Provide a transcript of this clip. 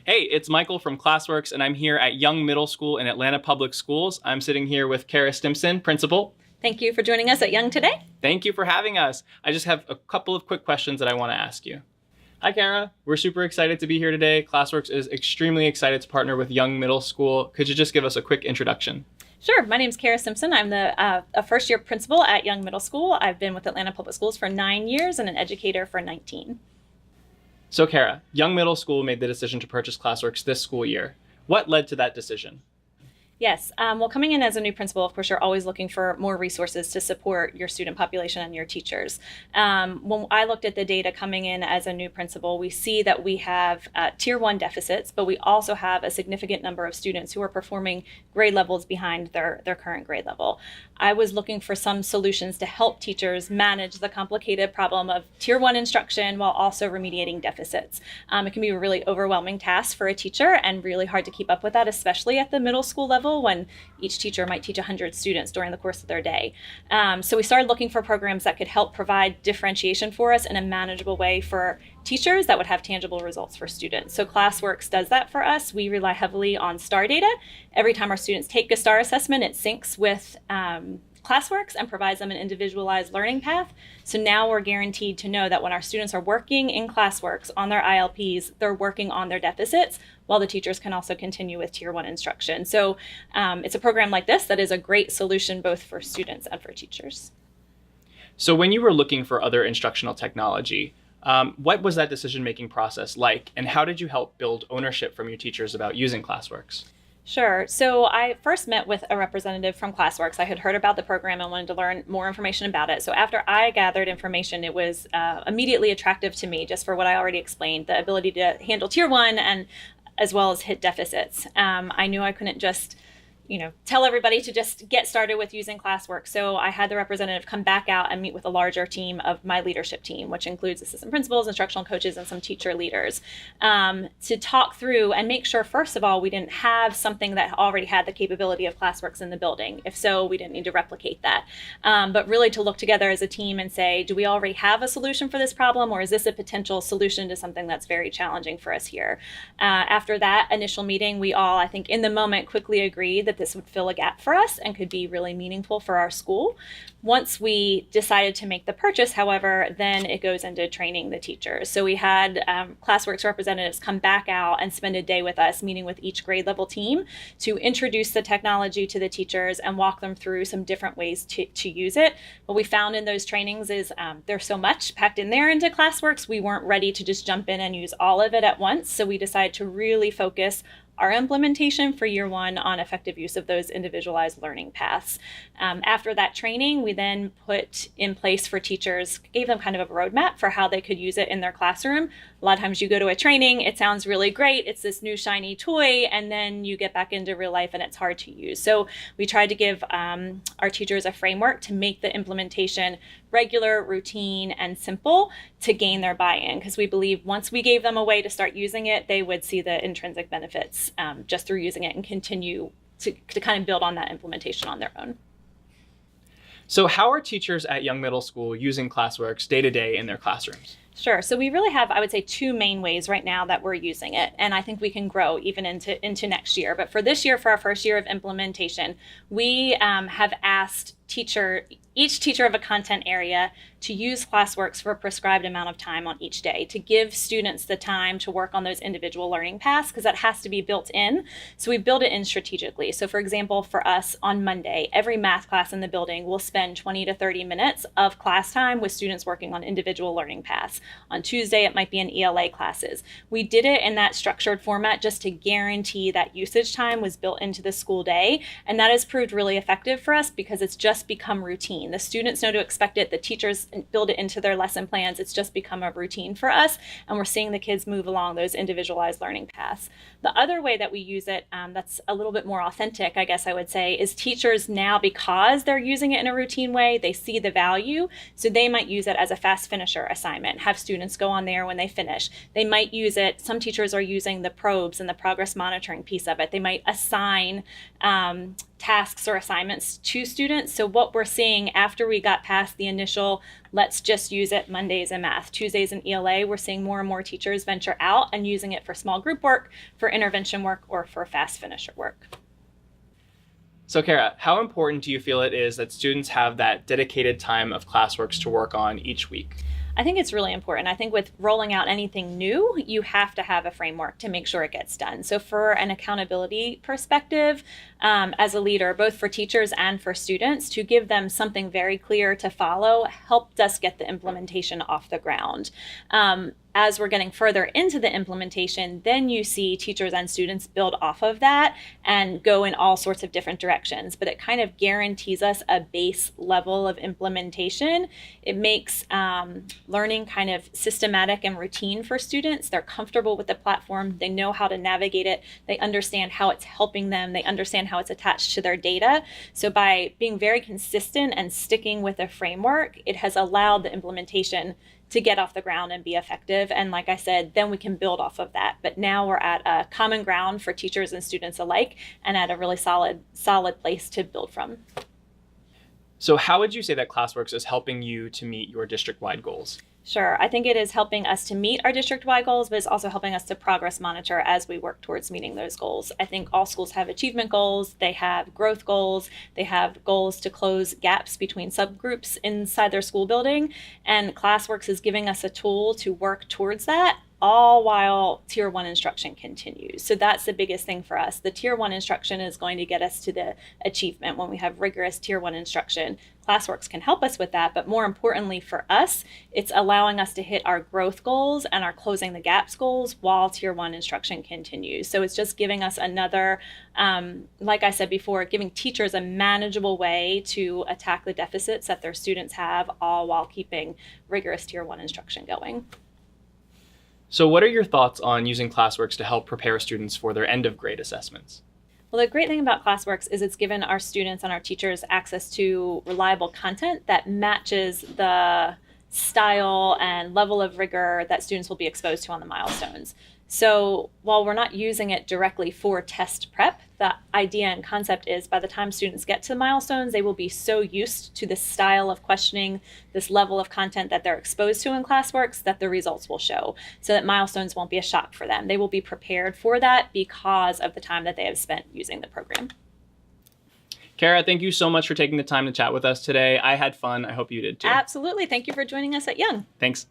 Hey, it's Michael from Classworks, and I'm here at Young Middle School in Atlanta Public Schools. I'm sitting here with Kara Stimpson, principal. Thank you for joining us at Young today. Thank you for having us. I just have a couple of quick questions that I want to ask you. Hi, Kara. We're super excited to be here today. Classworks is extremely excited to partner with Young Middle School. Could you just give us a quick introduction? Sure. My name is Kara Stimpson. I'm a first-year principal at Young Middle School. I've been with Atlanta Public Schools for 9 years and an educator for 19. So, Kara, Young Middle School made the decision to purchase Classworks this school year. What led to that decision? Yes. Well, coming in as a new principal, of course, you're always looking for more resources to support your student population and your teachers. When I looked at the data coming in as a new principal, we see that we have Tier 1 deficits, but we also have a significant number of students who are performing grade levels behind their current grade level. I was looking for some solutions to help teachers manage the complicated problem of Tier 1 instruction while also remediating deficits. It can be a really overwhelming task for a teacher and really hard to keep up with that, especially at the middle school level, when each teacher might teach 100 students during the course of their day. So we started looking for programs that could help provide differentiation for us in a manageable way for teachers that would have tangible results for students. So Classworks does that for us. We rely heavily on STAR data. Every time our students take a STAR assessment, it syncs with Classworks and provides them an individualized learning path. So now we're guaranteed to know that when our students are working in Classworks on their ILPs, they're working on their deficits, while the teachers can also continue with Tier 1 instruction. So it's a program like this that is a great solution both for students and for teachers. So when you were looking for other instructional technology, what was that decision-making process like, and how did you help build ownership from your teachers about using Classworks? Sure. So I first met with a representative from Classworks. I had heard about the program and wanted to learn more information about it. So after I gathered information, it was immediately attractive to me just for what I already explained, the ability to handle Tier 1 and as well as hit deficits. I knew I couldn't just tell everybody to just get started with using Classworks. So I had the representative come back out and meet with a larger team of my leadership team, which includes assistant principals, instructional coaches, and some teacher leaders, to talk through and make sure, first of all, we didn't have something that already had the capability of Classworks in the building. If so, we didn't need to replicate that. But really to look together as a team and say, do we already have a solution for this problem, or is this a potential solution to something that's very challenging for us here? After that initial meeting, we all, I think, in the moment quickly agreed that this would fill a gap for us and could be really meaningful for our school. Once we decided to make the purchase, however, then it goes into training the teachers. So we had Classworks representatives come back out and spend a day with us, meeting with each grade level team to introduce the technology to the teachers and walk them through some different ways to use it. What we found in those trainings is there's so much packed in there into Classworks, we weren't ready to just jump in and use all of it at once. So we decided to really focus our implementation for year 1 on effective use of those individualized learning paths. After that training, we then put in place for teachers, gave them kind of a roadmap for how they could use it in their classroom. A lot of times you go to a training, it sounds really great, it's this new shiny toy, and then you get back into real life and it's hard to use. So we tried to give our teachers a framework to make the implementation regular, routine, and simple to gain their buy-in, because we believe once we gave them a way to start using it, they would see the intrinsic benefits just through using it and continue to kind of build on that implementation on their own. So how are teachers at Young Middle School using Classworks day to day in their classrooms? Sure. So we really have, I would say, 2 main ways right now that we're using it. And I think we can grow even into next year. But for this year, for our first year of implementation, we have asked each teacher of a content area to use Classworks for a prescribed amount of time on each day to give students the time to work on those individual learning paths, because that has to be built in. So we build it in strategically. So for example, for us on Monday, every math class in the building will spend 20 to 30 minutes of class time with students working on individual learning paths. On Tuesday, it might be in ELA classes. We did it in that structured format just to guarantee that usage time was built into the school day. And that has proved really effective for us because it's just become routine. The students know to expect it. The teachers build it into their lesson plans. It's just become a routine for us. And we're seeing the kids move along those individualized learning paths. The other way that we use it that's a little bit more authentic, I guess I would say, is teachers now, because they're using it in a routine way, they see the value. So they might use it as a fast finisher assignment, have students go on there when they finish. They might use it, some teachers are using the probes and the progress monitoring piece of it. They might assign tasks or assignments to students. So what we're seeing after we got past the initial, let's just use it Mondays in math, Tuesdays in ELA, we're seeing more and more teachers venture out and using it for small group work, for intervention work, or for fast finisher work. So Kara, how important do you feel it is that students have that dedicated time of Classworks to work on each week? I think it's really important. I think with rolling out anything new, you have to have a framework to make sure it gets done. So for an accountability perspective, as a leader, both for teachers and for students, to give them something very clear to follow helped us get the implementation off the ground. As we're getting further into the implementation, then you see teachers and students build off of that and go in all sorts of different directions. But it kind of guarantees us a base level of implementation. It makes learning kind of systematic and routine for students. They're comfortable with the platform. They know how to navigate it. They understand how it's helping them. They understand how it's attached to their data. So by being very consistent and sticking with a framework, it has allowed the implementation to get off the ground and be effective. And like I said, then we can build off of that. But now we're at a common ground for teachers and students alike, and at a really solid place to build from. So how would you say that Classworks is helping you to meet your district-wide goals? Sure. I think it is helping us to meet our district-wide goals, but it's also helping us to progress monitor as we work towards meeting those goals. I think all schools have achievement goals, they have growth goals, they have goals to close gaps between subgroups inside their school building, and Classworks is giving us a tool to work towards that, all while Tier 1 instruction continues. So that's the biggest thing for us. The Tier 1 instruction is going to get us to the achievement when we have rigorous Tier 1 instruction. Classworks can help us with that, but more importantly for us, it's allowing us to hit our growth goals and our closing the gaps goals while Tier 1 instruction continues. So it's just giving us another, like I said before, giving teachers a manageable way to attack the deficits that their students have, all while keeping rigorous Tier 1 instruction going. So what are your thoughts on using Classworks to help prepare students for their end of grade assessments? Well, the great thing about Classworks is it's given our students and our teachers access to reliable content that matches the style and level of rigor that students will be exposed to on the milestones. So while we're not using it directly for test prep, the idea and concept is by the time students get to the milestones, they will be so used to this style of questioning, this level of content that they're exposed to in Classworks, that the results will show, so that milestones won't be a shock for them. They will be prepared for that because of the time that they have spent using the program. Kara, thank you so much for taking the time to chat with us today. I had fun. I hope you did too. Absolutely. Thank you for joining us at Young. Thanks.